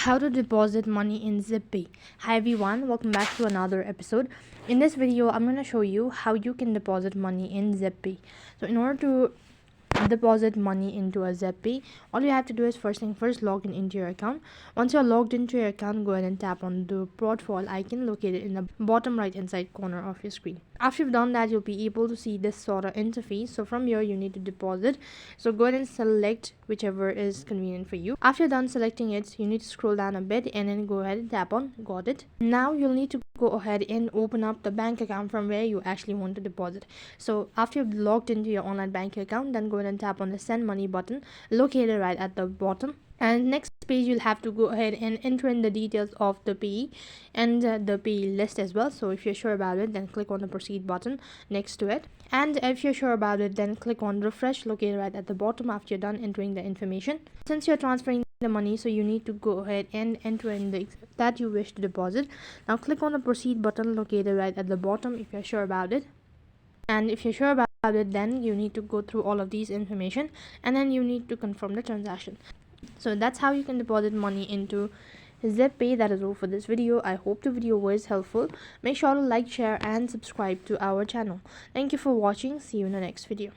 How to deposit money in Zebpay. Hi everyone, welcome back to another episode. In this video, I'm going to show you how you can deposit money in Zebpay. So in order to deposit money into a Zebpay, all you have to do is first thing first, log into your account. Once you're logged into your account, go ahead and tap on the profile icon located in the bottom right hand side corner of your screen. After you've done that, you'll be able to see this sort of interface. So from here you need to deposit, so go ahead and select whichever is convenient for you. After you're done selecting it, you need to scroll down a bit and then go ahead and tap on got it. Now you'll need to go ahead and open up the bank account from where you actually want to deposit. So after you've logged into your online banking account, then go ahead and tap on the send money button located right at the bottom. And next page, you'll have to go ahead and enter in the details of the payee and the payee list as well. So if you're sure about it, then click on the proceed button next to it. And if you're sure about it, then click on refresh located right at the bottom after you're done entering the information. Since you're transferring the money, so you need to go ahead and enter in the that you wish to deposit. Now click on the proceed button located right at the bottom if you're sure about it. And if you're sure about it, then you need to go through all of these information and then you need to confirm the transaction. So that's how you can deposit money into Zebpay. That is all for this video. I hope the video was helpful. Make sure to like, share and subscribe to our channel. Thank you for watching. See you in the next video.